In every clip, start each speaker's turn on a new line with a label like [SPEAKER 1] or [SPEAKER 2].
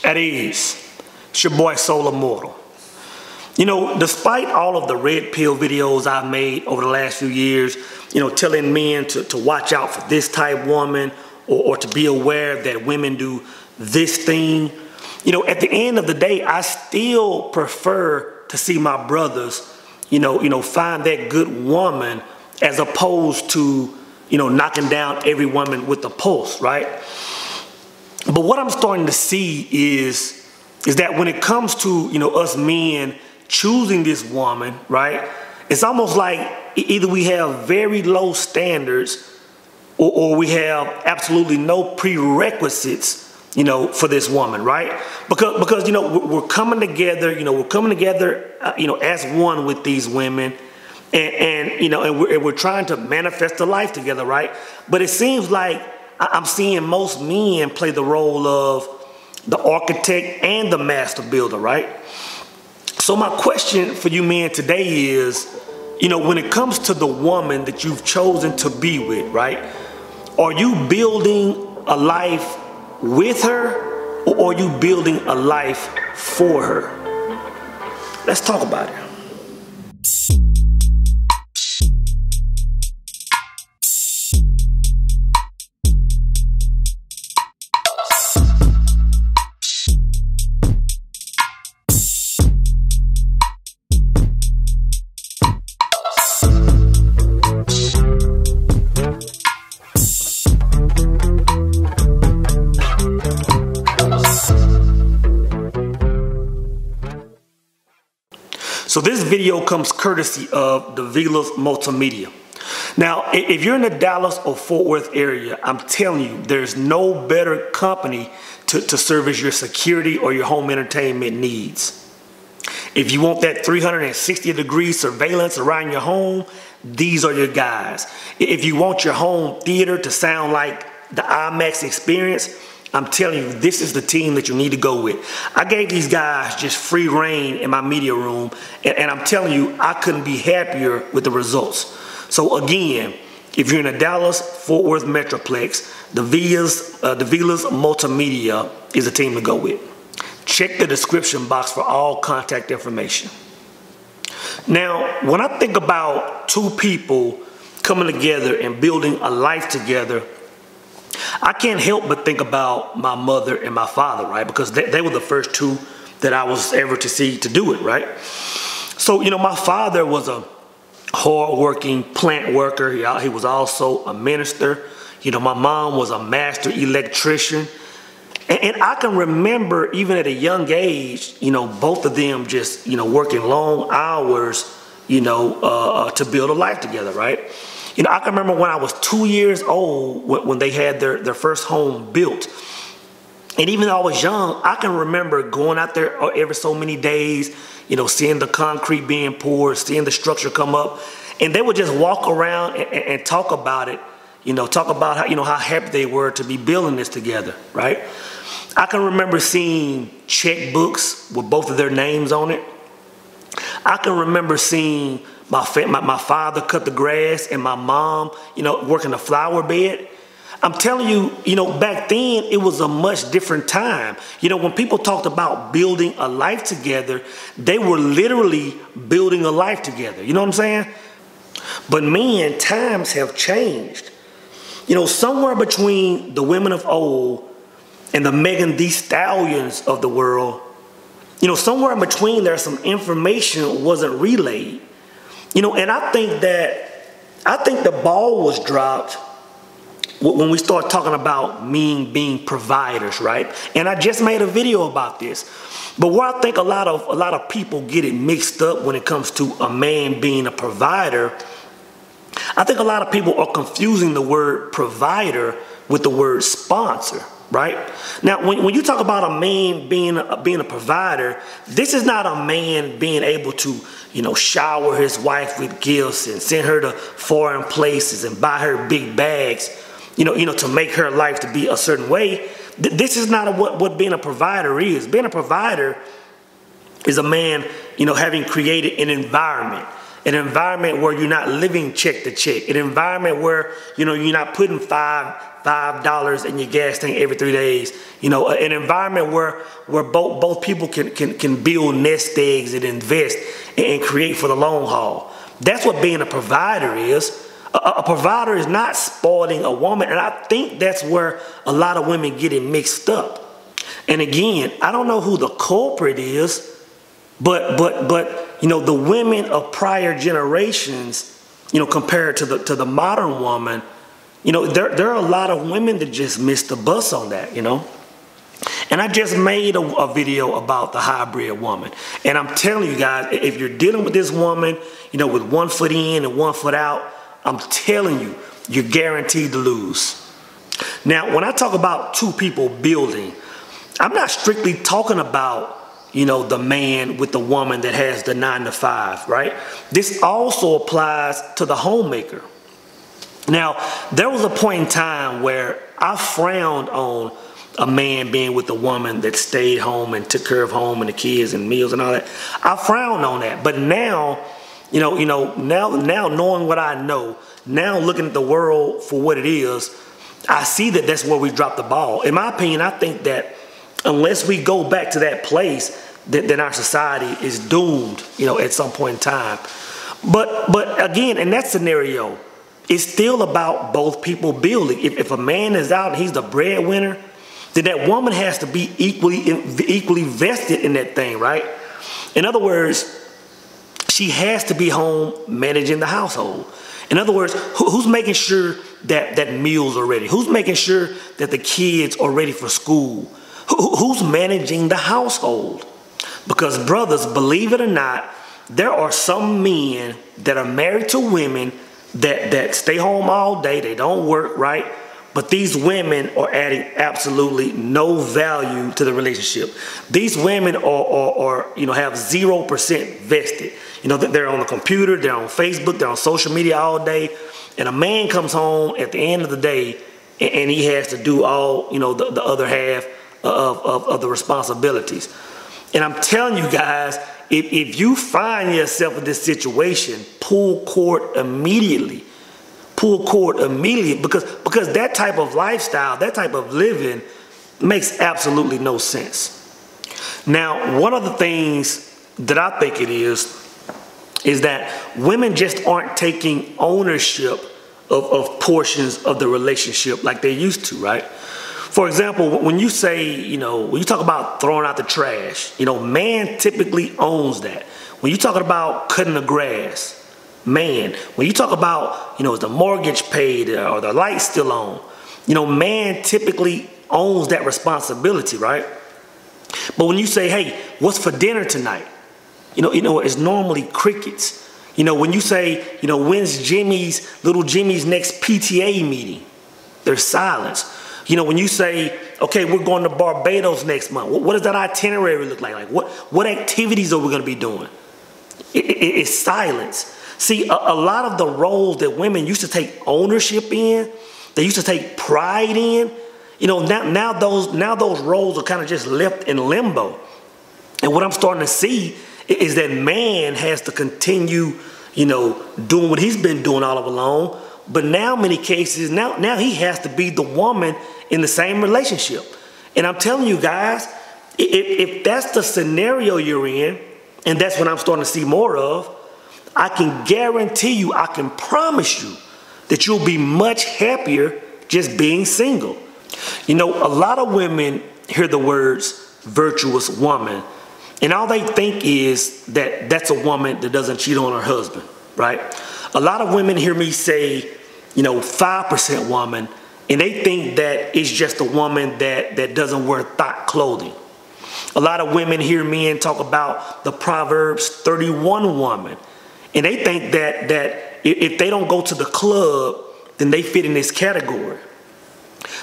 [SPEAKER 1] At ease. It's your boy Soul Immortal. You know, despite all of the red pill videos I've made over the last few years, you know, telling men to watch out for this type woman or to be aware that women do this thing, you know, at the end of the day, I still prefer to see my brothers, you know, find that good woman as opposed to, you know, knocking down every woman with a pulse, right? But what I'm starting to see is that when it comes to, you know, us men choosing this woman, right, it's almost like either we have very low standards or we have absolutely no prerequisites, you know, for this woman, right? Because you know, we're coming together, you know, as one with these women, and you know, and we're trying to manifest a life together, right? But it seems like I'm seeing most men play the role of the architect and the master builder, right? So my question for you men today is, you know, when it comes to the woman that you've chosen to be with, right? Are you building a life with her, or are you building a life for her? Let's talk about it. So this video comes courtesy of Davila's Multimedia. Now, if you're in the Dallas or Fort Worth area, I'm telling you, there's no better company to service your security or your home entertainment needs. If you want that 360-degree surveillance around your home, these are your guys. If you want your home theater to sound like the IMAX experience, I'm telling you, this is the team that you need to go with. I gave these guys just free reign in my media room, and I'm telling you, I couldn't be happier with the results. So again, if you're in the Dallas, Fort Worth Metroplex, Davila's Multimedia is a team to go with. Check the description box for all contact information. Now, when I think about two people coming together and building a life together, I can't help but think about my mother and my father, right? Because they were the first two that I was ever to see to do it, right? So, you know, my father was a hard-working plant worker. He was also a minister. You know, my mom was a master electrician. And I can remember, even at a young age, you know, both of them just, you know, working long hours, you know, to build a life together, right? You know, I can remember when I was 2 years old when they had their first home built. And even though I was young, I can remember going out there every so many days, you know, seeing the concrete being poured, seeing the structure come up. And they would just walk around and talk about it, you know, talk about how, you know, how happy they were to be building this together, right? I can remember seeing checkbooks with both of their names on it. I can remember seeing my father cut the grass and my mom, you know, working the flower bed. I'm telling you, you know, back then it was a much different time. You know, when people talked about building a life together, they were literally building a life together. You know what I'm saying? But man, times have changed. You know, somewhere between the women of old and the Megan Thee Stallions of the world, you know, somewhere in between there, some information wasn't relayed. You know, and I think the ball was dropped when we start talking about men being providers, right? And I just made a video about this. But where I think a lot of people get it mixed up when it comes to a man being a provider, I think a lot of people are confusing the word provider with the word sponsor, right? Now, when you talk about a man being a provider, this is not a man being able to, you know, shower his wife with gifts and send her to foreign places and buy her big bags, you know, to make her life to be a certain way. This is not what being a provider is. Being a provider is a man, you know, having created an environment, an environment where you're not living check to check, an environment where, you're not putting $5 in your gas tank every 3 days, an environment where both people can build nest eggs and invest and create for the long haul. That's what being a provider is. A provider is not spoiling a woman, and I think that's where a lot of women get it mixed up. And again, I don't know who the culprit is, but the women of prior generations, compared to the modern woman, there are a lot of women that just missed the bus on that, And I just made a video about the hybrid woman. And I'm telling you guys, if you're dealing with this woman, with 1 foot in and 1 foot out, I'm telling you, you're guaranteed to lose. Now, when I talk about two people building, I'm not strictly talking about, the man with the woman that has the 9 to 5, right? This also applies to the homemaker. Now, there was a point in time where I frowned on a man being with a woman that stayed home and took care of home and the kids and meals and all that. I frowned on that. But now, now knowing what I know, now looking at the world for what it is, I see that that's where we dropped the ball. In my opinion, I think that unless we go back to that place, then our society is doomed, at some point in time. But again, in that scenario, it's still about both people building. If a man is out and he's the breadwinner, then that woman has to be equally vested in that thing, right? In other words, she has to be home managing the household. In other words, who's making sure that meals are ready? Who's making sure that the kids are ready for school? Who's managing the household? Because brothers, believe it or not, there are some men that are married to women that stay home all day. They don't work, right? But these women are adding absolutely no value to the relationship. These women are have 0% vested. They're on the computer, they're on Facebook, they're on social media all day. And a man comes home at the end of the day and he has to do all, the other half of the responsibilities. And I'm telling you guys, if you find yourself in this situation, pull cord immediately. Pull cord immediately, because that type of lifestyle, that type of living makes absolutely no sense. Now, one of the things that I think it is that women just aren't taking ownership of portions of the relationship like they used to, right? For example, when you say, when you talk about throwing out the trash, man typically owns that. When you're talking about cutting the grass, man, when you talk about, is the mortgage paid or the lights still on, man typically owns that responsibility, right? But when you say, hey, what's for dinner tonight? It's normally crickets. When you say, when's little Jimmy's next PTA meeting? There's silence. When you say, okay, we're going to Barbados next month, what does that itinerary look like? What activities are we going to be doing? It's silence. See, a lot of the roles that women used to take ownership in, they used to take pride in, now those roles are kind of just left in limbo. And what I'm starting to see is that man has to continue, doing what he's been doing all along. But now, many cases, now he has to be the woman in the same relationship. And I'm telling you guys, if that's the scenario you're in, and that's what I'm starting to see more of, I can guarantee you, I can promise you that you'll be much happier just being single. A lot of women hear the words virtuous woman, and all they think is that that's a woman that doesn't cheat on her husband, right? A lot of women hear me say, 5% woman, and they think that it's just a woman that doesn't wear thought clothing. A lot of women hear men talk about the Proverbs 31 woman, and they think that if they don't go to the club, then they fit in this category.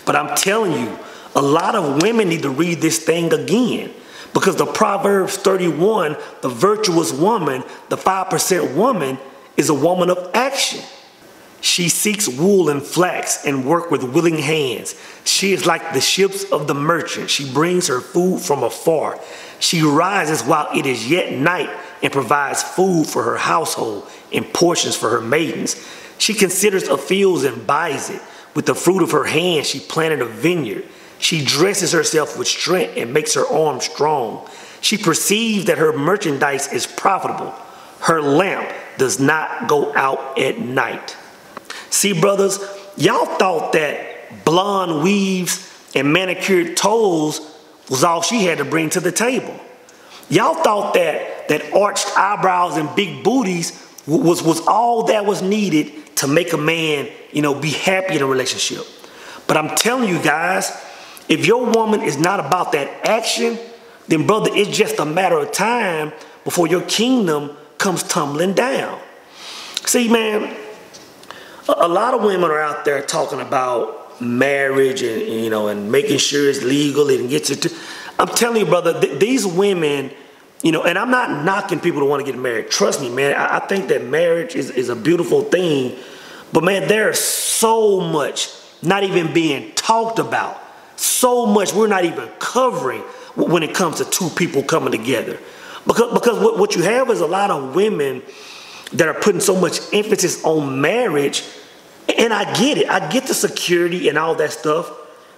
[SPEAKER 1] But I'm telling you, a lot of women need to read this thing again, because the Proverbs 31, the virtuous woman, the 5% woman, is a woman of action. She seeks wool and flax and work with willing hands. She is like the ships of the merchant. She brings her food from afar. She rises while it is yet night and provides food for her household and portions for her maidens. She considers a field and buys it. With the fruit of her hand, she planted a vineyard. She dresses herself with strength and makes her arms strong. She perceives that her merchandise is profitable. Her lamp does not go out at night. See, brothers, y'all thought that blonde weaves and manicured toes was all she had to bring to the table. Y'all thought that arched eyebrows and big booties was all that was needed to make a man, be happy in a relationship. But I'm telling you guys, if your woman is not about that action, then brother, it's just a matter of time before your kingdom comes tumbling down. See, man, a lot of women are out there talking about marriage and making sure it's legal and gets it to. I'm telling you, brother, these women, and I'm not knocking people who want to get married. Trust me, man, I think that marriage is a beautiful thing. But man, there's so much not even being talked about. So much we're not even covering when it comes to two people coming together. Because what you have is a lot of women that are putting so much emphasis on marriage. And I get it. I get the security and all that stuff.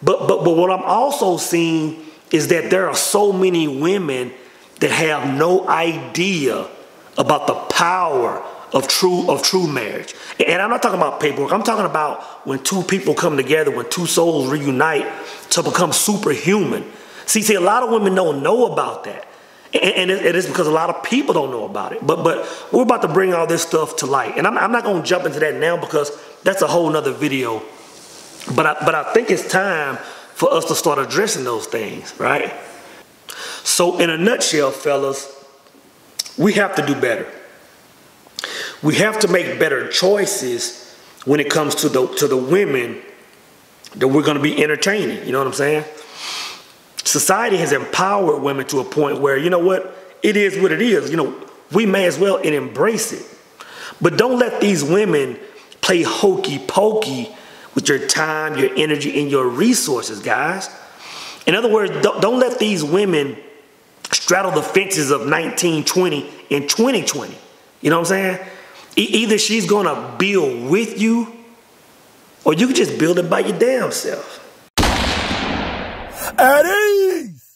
[SPEAKER 1] But what I'm also seeing is that there are so many women that have no idea about the power of true marriage. And I'm not talking about paperwork. I'm talking about when two people come together, when two souls reunite to become superhuman. See, a lot of women don't know about that. And it is because a lot of people don't know about it. But we're about to bring all this stuff to light. And I'm not going to jump into that now because that's a whole nother video. But I think it's time for us to start addressing those things, right? So in a nutshell, fellas, we have to do better. We have to make better choices when it comes to the women that we're going to be entertaining. You know what I'm saying? Society has empowered women to a point where, you know what, it is what it is. We may as well embrace it. But don't let these women play hokey pokey with your time, your energy, and your resources, guys. In other words, don't let these women straddle the fences of 1920 and 2020. You know what I'm saying? Either she's going to build with you, or you can just build it by your damn self.
[SPEAKER 2] At ease!